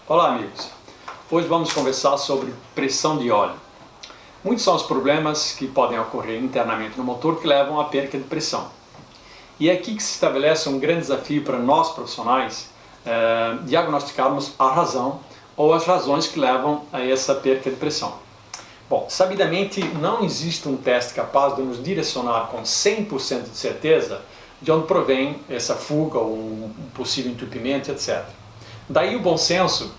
Olá amigos, hoje vamos conversar sobre pressão de óleo. Muitos são os problemas que podem ocorrer internamente no motor que levam à perda de pressão. E é aqui que se estabelece um grande desafio para nós profissionais diagnosticarmos a razão ou as razões que levam a essa perda de pressão. Bom, sabidamente não existe um teste capaz de nos direcionar com 100% de certeza de onde provém essa fuga ou um possível entupimento, etc. Daí o bom senso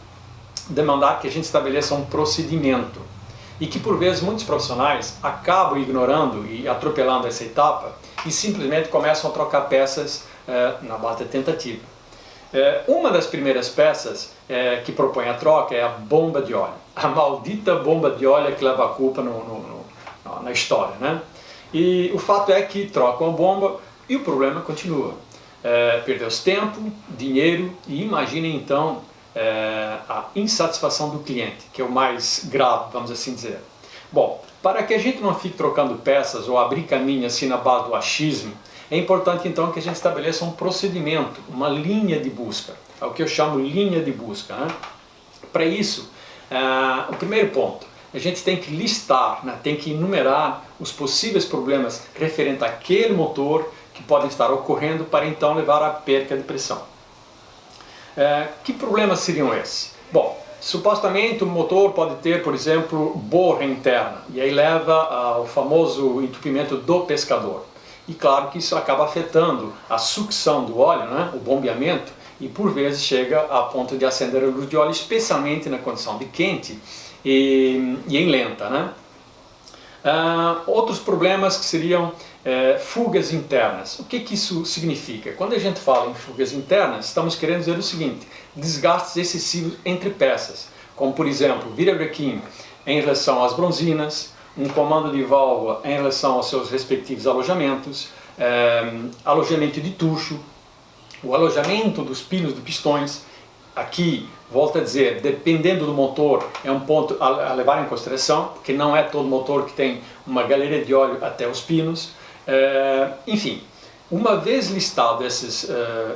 demandar que a gente estabeleça um procedimento e que por vezes muitos profissionais acabam ignorando e atropelando essa etapa e simplesmente começam a trocar peças na base da tentativa. Uma das primeiras peças que propõe a troca é a bomba de óleo. A maldita bomba de óleo é que leva a culpa na história, né? E o fato é que trocam a bomba e o problema continua. Perdeu-se tempo, dinheiro e imaginem então a insatisfação do cliente, que é o mais grave, vamos assim dizer. Bom, para que a gente não fique trocando peças ou abrir caminho assim na base do achismo, é importante então que a gente estabeleça um procedimento, uma linha de busca, é o que eu chamo linha de busca, né? Para isso, o primeiro ponto, a gente tem que listar, né, tem que enumerar os possíveis problemas referentes àquele motor que podem estar ocorrendo para então levar à perda de pressão. Que problemas seriam esses? Bom, supostamente o motor pode ter, por exemplo, borra interna, e aí leva ao famoso entupimento do pescador. E claro que isso acaba afetando a sucção do óleo, né, o bombeamento, e por vezes chega a ponto de acender a luz de óleo, especialmente na condição de quente e em lenta, né? Outros problemas que seriam fugas internas. O que isso significa? Quando a gente fala em fugas internas, estamos querendo dizer o seguinte: desgastes excessivos entre peças, como por exemplo, virabrequim em relação às bronzinas, um comando de válvula em relação aos seus respectivos alojamentos, alojamento de tucho, o alojamento dos pinos de pistões. Aqui, volto a dizer, dependendo do motor, é um ponto a levar em consideração, porque não é todo motor que tem uma galeria de óleo até os pinos. Enfim, uma vez listados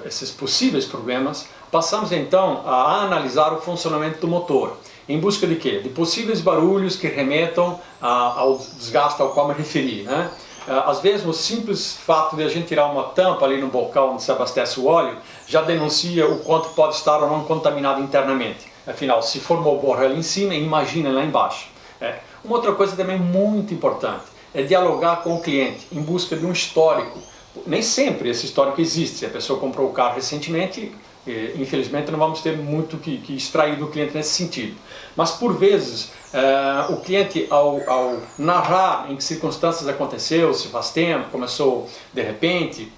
esses possíveis problemas, passamos então a analisar o funcionamento do motor. Em busca de quê? De possíveis barulhos que remetam ao desgaste ao qual me referi, né? Às vezes o simples fato de a gente tirar uma tampa ali no bocal onde se abastece o óleo já denuncia o quanto pode estar ou não contaminado internamente. Afinal, se formou borra ali em cima, imagina lá embaixo. Uma outra coisa também muito importante é dialogar com o cliente em busca de um histórico. Nem sempre esse histórico existe. Se a pessoa comprou o carro recentemente, infelizmente não vamos ter muito que extrair do cliente nesse sentido. Mas por vezes o cliente, ao narrar em que circunstâncias aconteceu, se faz tempo, começou de repente,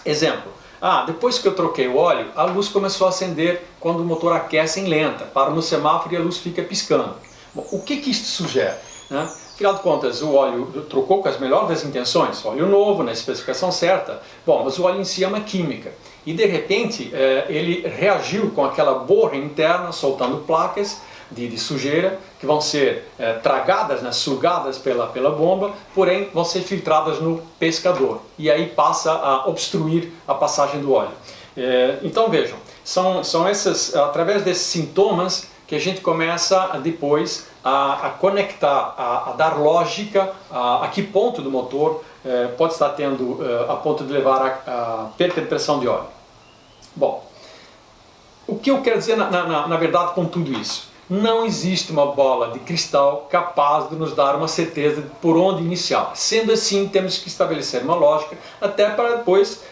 exemplo, depois que eu troquei o óleo, a luz começou a acender quando o motor aquece em lenta, para no semáforo e a luz fica piscando. Bom, o que isso sugere, né? Afinal de contas, o óleo trocou com as melhores das intenções, óleo novo, na especificação certa. Bom, mas o óleo em si é uma química. E de repente ele reagiu com aquela borra interna, soltando placas de sujeira, que vão ser tragadas, né, sugadas pela bomba, porém vão ser filtradas no pescador. E aí passa a obstruir a passagem do óleo. Então vejam, são esses, através desses sintomas que a gente começa depois a conectar, a dar lógica a que ponto do motor pode estar tendo a ponto de levar a perda de pressão de óleo. Bom, o que eu quero dizer na verdade com tudo isso? Não existe uma bola de cristal capaz de nos dar uma certeza de por onde iniciar. Sendo assim, temos que estabelecer uma lógica até para depois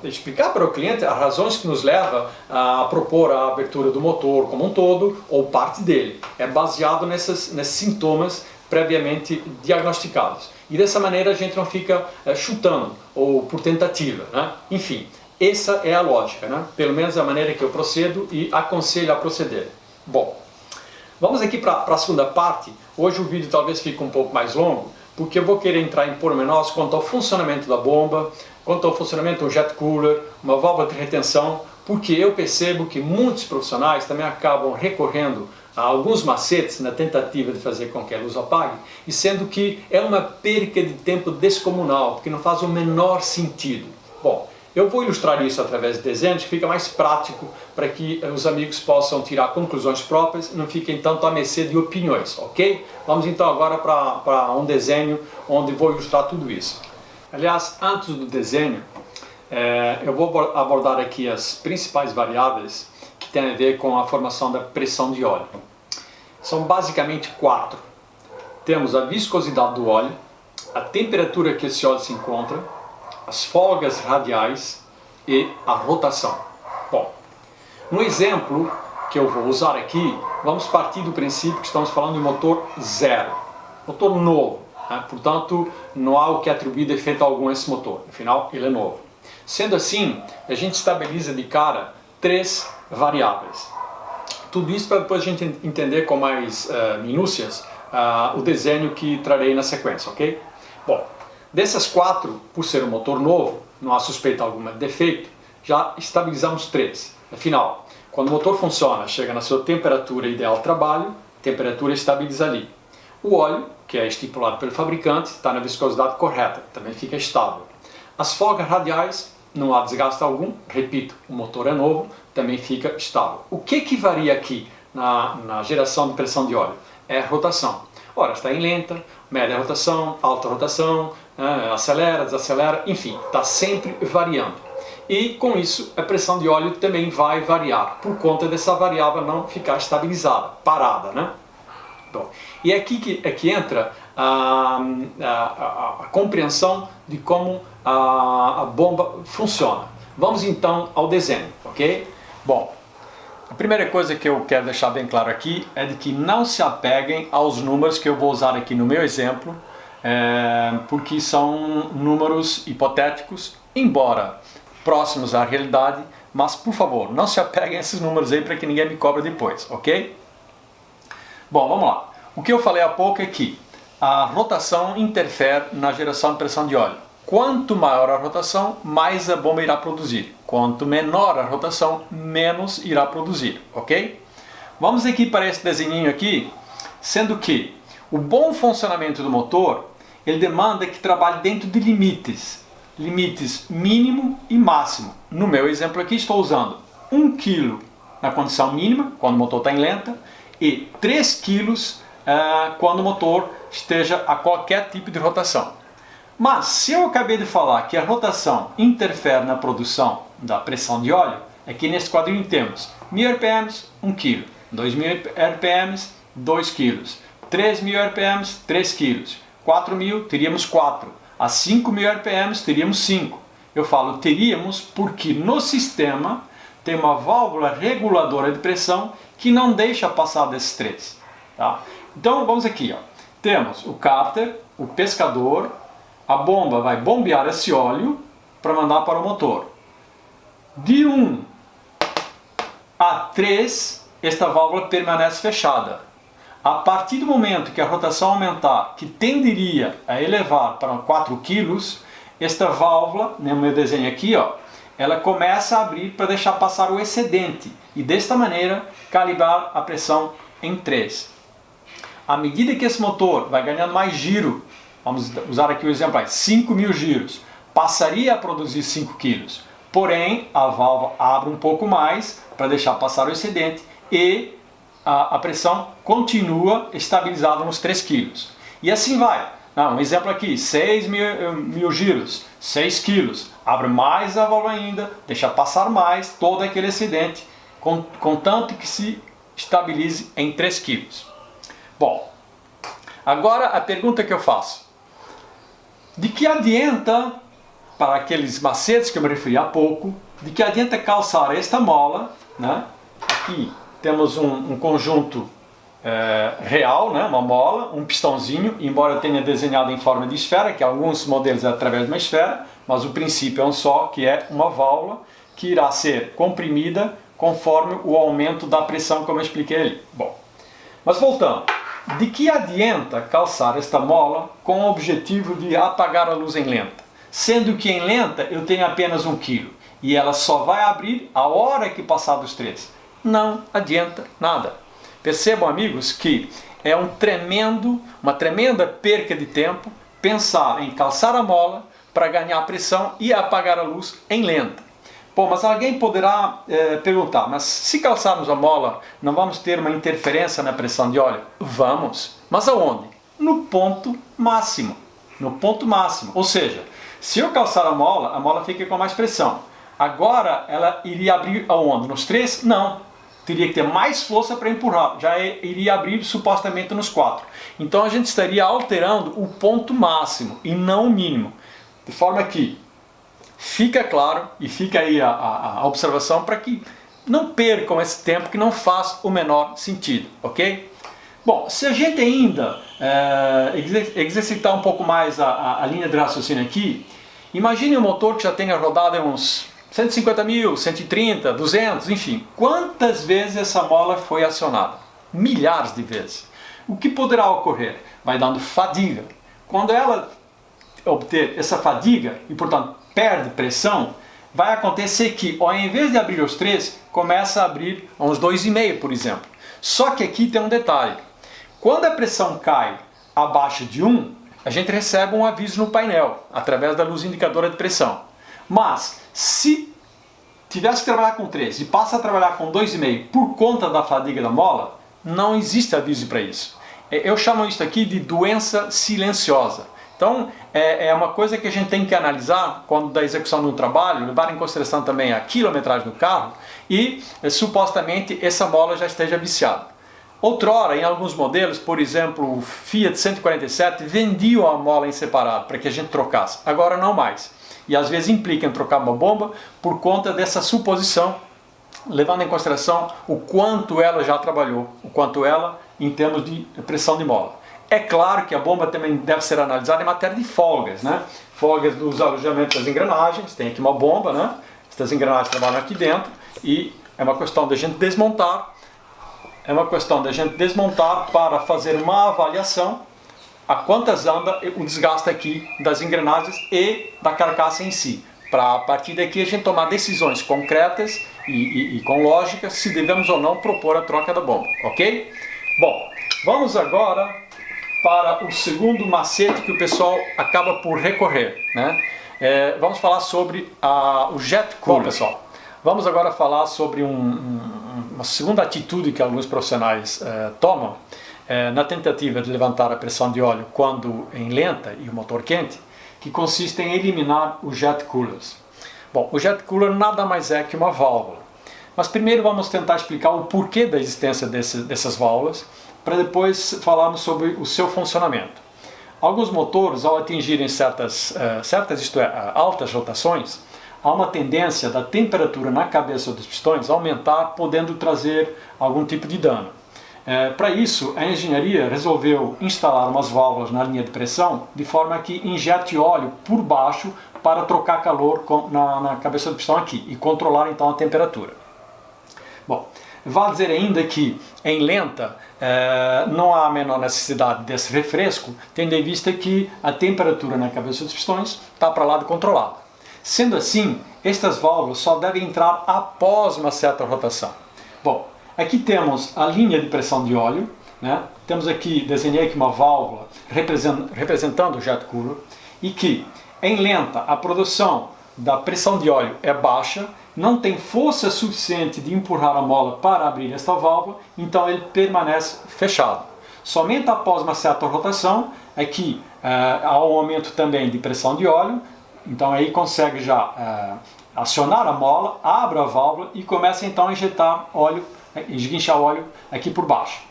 explicar para o cliente as razões que nos levam a propor a abertura do motor como um todo ou parte dele. É baseado nesses sintomas previamente diagnosticados. E dessa maneira a gente não fica chutando ou por tentativa, né? Enfim, essa é a lógica, né? Pelo menos a maneira que eu procedo e aconselho a proceder. Bom, vamos aqui para a segunda parte. Hoje o vídeo talvez fique um pouco mais longo, porque eu vou querer entrar em pormenores quanto ao funcionamento da bomba, quanto ao funcionamento do jet cooler, uma válvula de retenção, porque eu percebo que muitos profissionais também acabam recorrendo a alguns macetes na tentativa de fazer com que a luz apague, e sendo que é uma perca de tempo descomunal, porque não faz o menor sentido. Bom, Eu vou ilustrar isso através de desenhos que fica mais prático para que os amigos possam tirar conclusões próprias e não fiquem tanto à mercê de opiniões, ok? Vamos então agora para um desenho onde vou ilustrar tudo isso. Aliás, antes do desenho, eu vou abordar aqui as principais variáveis que têm a ver com a formação da pressão de óleo. São basicamente 4. Temos a viscosidade do óleo, a temperatura que esse óleo se encontra, as folgas radiais e a rotação. Bom, no exemplo que eu vou usar aqui, vamos partir do princípio que estamos falando de motor zero, motor novo, né? Portanto, não há o que atribuir defeito algum a esse motor, afinal ele é novo. Sendo assim, a gente estabiliza de cara 3 variáveis. Tudo isso para depois a gente entender com mais minúcias o desenho que trarei na sequência, ok? Bom, dessas 4, por ser um motor novo, não há suspeita alguma de defeito, já estabilizamos 3. Afinal, quando o motor funciona, chega na sua temperatura ideal de trabalho, temperatura estabiliza ali. O óleo, que é estipulado pelo fabricante, está na viscosidade correta, também fica estável. As folgas radiais, não há desgaste algum, repito, o motor é novo, também fica estável. O que varia aqui na geração de pressão de óleo? É a rotação. Ora, está em lenta, média rotação, alta rotação, acelera, desacelera, enfim, está sempre variando. E com isso a pressão de óleo também vai variar, por conta dessa variável não ficar estabilizada, parada, né? Bom, e é aqui que entra a compreensão de como a bomba funciona. Vamos então ao desenho, ok? Bom, a primeira coisa que eu quero deixar bem claro aqui é de que não se apeguem aos números que eu vou usar aqui no meu exemplo, porque são números hipotéticos, embora próximos à realidade, mas por favor, não se apeguem a esses números aí para que ninguém me cobre depois, ok? Bom, vamos lá. O que eu falei há pouco é que a rotação interfere na geração de pressão de óleo. Quanto maior a rotação, mais a bomba irá produzir. Quanto menor a rotação, menos irá produzir, ok? Vamos aqui para esse desenhinho aqui, sendo que o bom funcionamento do motor, ele demanda que trabalhe dentro de limites mínimo e máximo. No meu exemplo aqui estou usando 1 kg na condição mínima, quando o motor está em lenta, e 3 kg quando o motor esteja a qualquer tipo de rotação. Mas se eu acabei de falar que a rotação interfere na produção da pressão de óleo, aqui nesse quadrinho temos 1000 rpm, 1 kg, 2000 rpm, 2 kg, 3000 rpm, 3 kg, 4000 teríamos 4, a 5000 rpm teríamos 5. Eu falo teríamos porque no sistema tem uma válvula reguladora de pressão que não deixa passar desses 3. Tá? Então vamos aqui, ó. Temos o cárter, o pescador, a bomba vai bombear esse óleo para mandar para o motor. De 1 a 3, esta válvula permanece fechada. A partir do momento que a rotação aumentar, que tenderia a elevar para 4 kg, esta válvula, no meu desenho aqui, ó, ela começa a abrir para deixar passar o excedente e desta maneira calibrar a pressão em 3. À medida que esse motor vai ganhando mais giro, vamos usar aqui o exemplo aí, 5.000 giros, passaria a produzir 5 kg. Porém, a válvula abre um pouco mais para deixar passar o excedente e a pressão continua estabilizada nos 3 kg. E assim vai. Um exemplo aqui, 6.000 giros, 6 kg. Abre mais a válvula ainda, deixa passar mais todo aquele excedente, contanto que se estabilize em 3 kg. Bom, agora a pergunta que eu faço. De que adianta, para aqueles macetes que eu me referi há pouco, de que adianta calçar esta mola, né? Aqui temos um conjunto real, né? Uma mola, um pistãozinho, embora eu tenha desenhado em forma de esfera, que alguns modelos é através de uma esfera, mas o princípio é um só, que é uma válvula que irá ser comprimida conforme o aumento da pressão, como eu expliquei ali. Bom, mas voltando. De que adianta calçar esta mola com o objetivo de apagar a luz em lenta? Sendo que em lenta eu tenho apenas 1 kg e ela só vai abrir a hora que passar dos 3. Não adianta nada. Percebam, amigos, que é uma tremenda perca de tempo pensar em calçar a mola, para ganhar pressão e apagar a luz em lenta. Bom, mas alguém poderá perguntar, mas se calçarmos a mola, não vamos ter uma interferência na pressão de óleo? Vamos, mas aonde? No ponto máximo. No ponto máximo, ou seja, se eu calçar a mola fica com mais pressão. Agora ela iria abrir aonde? Nos 3? Não. Teria que ter mais força para empurrar. Já iria abrir supostamente nos 4. Então a gente estaria alterando o ponto máximo e não o mínimo. De forma que fica claro e fica aí a observação para que não percam esse tempo que não faz o menor sentido, ok? Bom, se a gente ainda exercitar um pouco mais a linha de raciocínio aqui, imagine um motor que já tenha rodado uns 150 mil, 130, 200, enfim. Quantas vezes essa mola foi acionada? Milhares de vezes. O que poderá ocorrer? Vai dando fadiga. Quando ela obter essa fadiga e, portanto, perde pressão, vai acontecer que, ao invés de abrir os 3, começa a abrir uns 2,5, por exemplo. Só que aqui tem um detalhe. Quando a pressão cai abaixo de 1, a gente recebe um aviso no painel, através da luz indicadora de pressão. Mas, se tivesse que trabalhar com 3 e passa a trabalhar com 2,5 por conta da fadiga da mola, não existe aviso para isso. Eu chamo isso aqui de doença silenciosa. Então, é uma coisa que a gente tem que analisar quando da execução de um trabalho, levar em consideração também a quilometragem do carro e, supostamente, essa mola já esteja viciada. Outrora, em alguns modelos, por exemplo, o Fiat 147, vendiam a mola em separado para que a gente trocasse. Agora não mais. E às vezes implica em trocar uma bomba por conta dessa suposição, levando em consideração o quanto ela já trabalhou, o quanto ela em termos de pressão de mola. É claro que a bomba também deve ser analisada em matéria de folgas, né? Folgas dos alojamentos das engrenagens, tem aqui uma bomba, né? Essas engrenagens trabalham aqui dentro e é uma questão da gente desmontar, para fazer uma avaliação a quantas anda o desgaste aqui das engrenagens e da carcaça em si, para a partir daqui a gente tomar decisões concretas e com lógica se devemos ou não propor a troca da bomba, ok? Bom, vamos agora para o segundo macete que o pessoal acaba por recorrer, né? Vamos falar sobre o jet cooler. Bom, pessoal, vamos agora falar sobre uma segunda atitude que alguns profissionais tomam na tentativa de levantar a pressão de óleo quando em lenta e o motor quente, que consiste em eliminar os jet coolers. Bom, o jet cooler nada mais é que uma válvula. Mas primeiro vamos tentar explicar o porquê da existência dessas válvulas, para depois falarmos sobre o seu funcionamento. Alguns motores, ao atingirem altas rotações, há uma tendência da temperatura na cabeça dos pistões aumentar, podendo trazer algum tipo de dano. Para isso, a engenharia resolveu instalar umas válvulas na linha de pressão, de forma que injete óleo por baixo para trocar calor na cabeça do pistão aqui e controlar então a temperatura. Bom, vale dizer ainda que em lenta não há a menor necessidade desse refresco, tendo em vista que a temperatura na cabeça dos pistões está para lá de controlada. Sendo assim, estas válvulas só devem entrar após uma certa rotação. Bom, aqui temos a linha de pressão de óleo, né? Temos aqui, desenhei aqui uma válvula representando o jet cooler, e que em lenta a produção da pressão de óleo é baixa, não tem força suficiente de empurrar a mola para abrir esta válvula, então ele permanece fechado. Somente após uma certa rotação é que há um aumento também de pressão de óleo, então aí consegue já acionar a mola, abre a válvula e começa então a injetar óleo, esguinchar óleo aqui por baixo.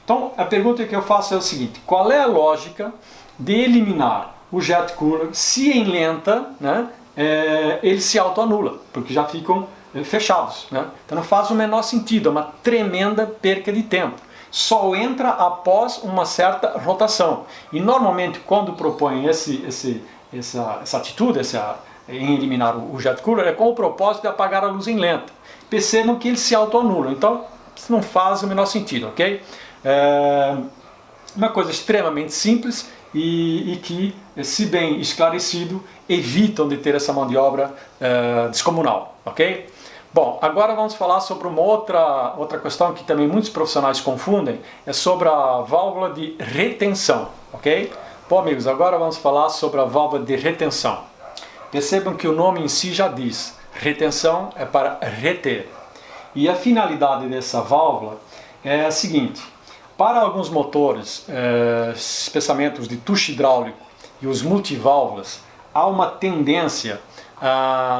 Então a pergunta que eu faço é o seguinte: qual é a lógica de eliminar o jet cooler se em lenta, né, ele se autoanula, porque já ficam fechados, né? Então não faz o menor sentido, é uma tremenda perca de tempo. Só entra após uma certa rotação. E normalmente quando propõem essa atitude em eliminar o jet cooler é com o propósito de apagar a luz em lenta. Percebam que ele se autoanula, então isso não faz o menor sentido, ok? Uma coisa extremamente simples e que, se bem esclarecido, evitam de ter essa mão de obra descomunal, ok? Bom, agora vamos falar sobre uma outra questão que também muitos profissionais confundem, é sobre a válvula de retenção, ok? Bom, amigos, agora vamos falar sobre a válvula de retenção. Percebam que o nome em si já diz, retenção é para reter. E a finalidade dessa válvula é a seguinte: para alguns motores, especialmente os de tucho hidráulico e os multiválvulas, há uma tendência,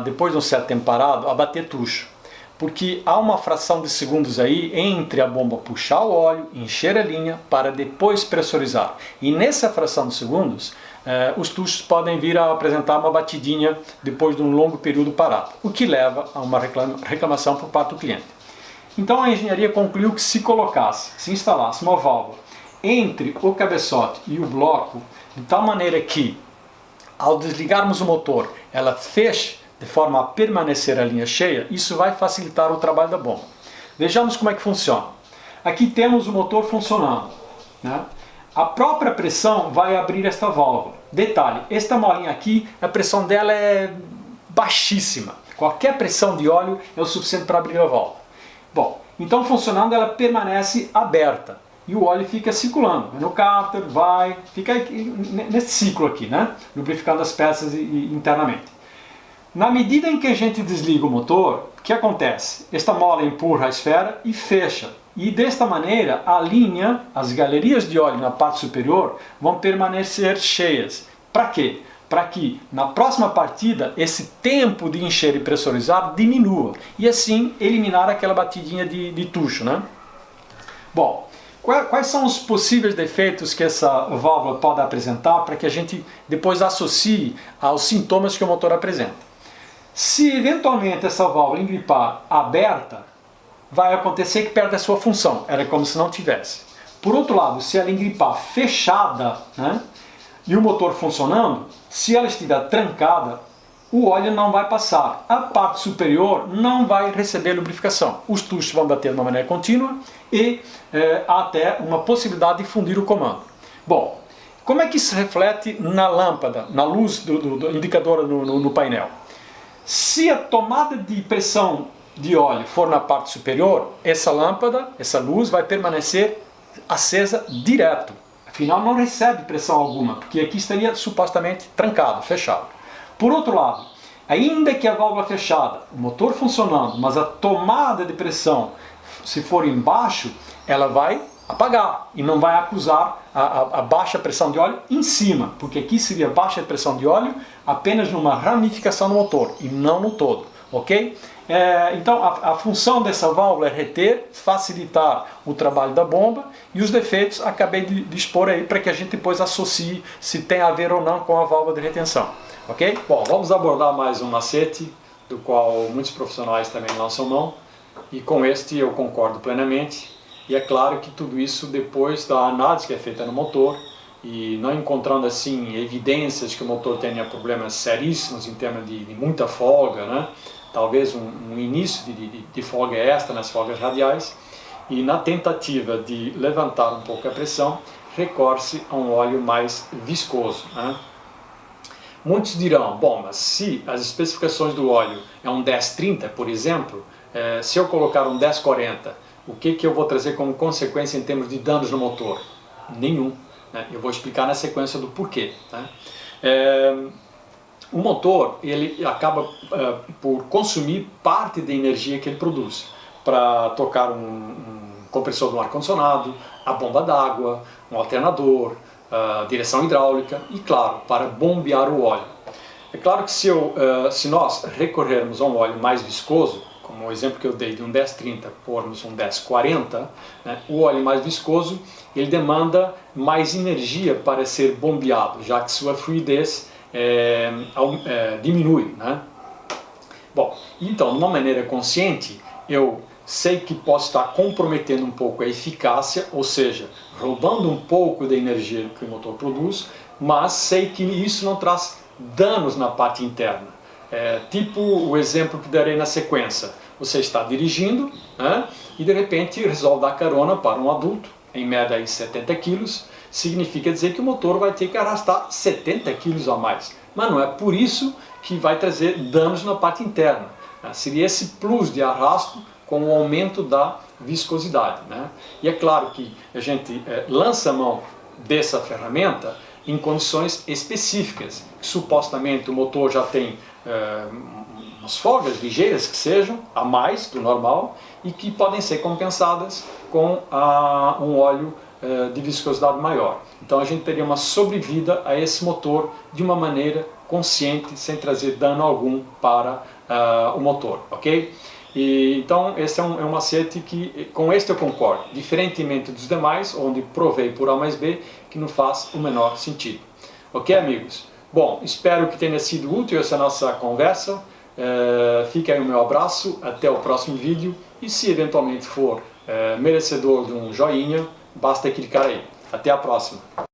depois de um certo tempo parado, a bater tucho. Porque há uma fração de segundos aí entre a bomba puxar o óleo, encher a linha, para depois pressurizar. E nessa fração de segundos, os tuchos podem vir a apresentar uma batidinha depois de um longo período parado, o que leva a uma reclamação por parte do cliente. Então a engenharia concluiu que se instalasse uma válvula entre o cabeçote e o bloco, de tal maneira que, ao desligarmos o motor, ela feche de forma a permanecer a linha cheia, isso vai facilitar o trabalho da bomba. Vejamos como é que funciona. Aqui temos o motor funcionando, né? A própria pressão vai abrir esta válvula. Detalhe, esta molinha aqui, a pressão dela é baixíssima. Qualquer pressão de óleo é o suficiente para abrir a válvula. Bom, então funcionando ela permanece aberta e o óleo fica circulando. No cárter, fica nesse ciclo aqui, né? Lubrificando as peças internamente. Na medida em que a gente desliga o motor, o que acontece? Esta mola empurra a esfera e fecha. E desta maneira a linha, as galerias de óleo na parte superior vão permanecer cheias. Para quê? Para que na próxima partida esse tempo de encher e pressurizar diminua e assim eliminar aquela batidinha de tucho, né? Bom, quais são os possíveis defeitos que essa válvula pode apresentar para que a gente depois associe aos sintomas que o motor apresenta? Se eventualmente essa válvula engripar aberta, vai acontecer que perde a sua função, era como se não tivesse. Por outro lado, se ela engripar fechada, né, e o motor funcionando, se ela estiver trancada, o óleo não vai passar. A parte superior não vai receber lubrificação. Os tuchos vão bater de uma maneira contínua e há até uma possibilidade de fundir o comando. Bom, como é que isso reflete na lâmpada, na luz do indicador no painel? Se a tomada de pressão de óleo for na parte superior, essa lâmpada, essa luz vai permanecer acesa direto. Afinal não recebe pressão alguma, porque aqui estaria supostamente trancado, fechado. Por outro lado, ainda que a válvula fechada, o motor funcionando, mas a tomada de pressão, se for embaixo, ela vai apagar e não vai acusar a baixa pressão de óleo em cima, porque aqui seria baixa pressão de óleo apenas numa ramificação do motor e não no todo, ok? Então a função dessa válvula é reter, facilitar o trabalho da bomba, e os defeitos acabei de expor aí para que a gente depois associe se tem a ver ou não com a válvula de retenção, ok? Bom, vamos abordar mais um macete do qual muitos profissionais também lançam mão, e com este eu concordo plenamente. E é claro que tudo isso depois da análise que é feita no motor, e não encontrando assim evidências que o motor tenha problemas seríssimos em termos de muita folga, né? Talvez um início de folga extra nas folgas radiais, e na tentativa de levantar um pouco a pressão, recorre-se a um óleo mais viscoso, né? Muitos dirão, bom, mas se as especificações do óleo é um 1030, por exemplo, se eu colocar um 1040, o que eu vou trazer como consequência em termos de danos no motor? Nenhum, né? Eu vou explicar na sequência do porquê, né? O motor ele acaba por consumir parte da energia que ele produz para tocar um compressor de um ar-condicionado, a bomba d'água, um alternador, a direção hidráulica e, claro, para bombear o óleo. É claro que se nós recorrermos a um óleo mais viscoso, como o exemplo que eu dei de um 1030, pormos um 1040, né, o óleo mais viscoso ele demanda mais energia para ser bombeado, já que sua fluidez diminui, né? Bom, então, de uma maneira consciente, eu sei que posso estar comprometendo um pouco a eficácia, ou seja, roubando um pouco da energia que o motor produz, mas sei que isso não traz danos na parte interna. Tipo o exemplo que darei na sequência. Você está dirigindo, né, e de repente resolve dar carona para um adulto, em média aí 70 quilos, significa dizer que o motor vai ter que arrastar 70 quilos a mais. Mas não é por isso que vai trazer danos na parte interna, né? Seria esse plus de arrasto com o aumento da viscosidade, né? E é claro que a gente lança a mão dessa ferramenta em condições específicas. Supostamente o motor já tem umas folgas ligeiras que sejam, a mais do normal, e que podem ser compensadas com um óleo de viscosidade maior. Então a gente teria uma sobrevida a esse motor de uma maneira consciente, sem trazer dano algum para o motor, ok? Então esse é um macete que, com este eu concordo, diferentemente dos demais, onde provei por A mais B, que não faz o menor sentido. Ok, amigos? Bom, espero que tenha sido útil essa nossa conversa. Fica aí o meu abraço, até o próximo vídeo, e se eventualmente for merecedor de um joinha, basta clicar aí. Até a próxima!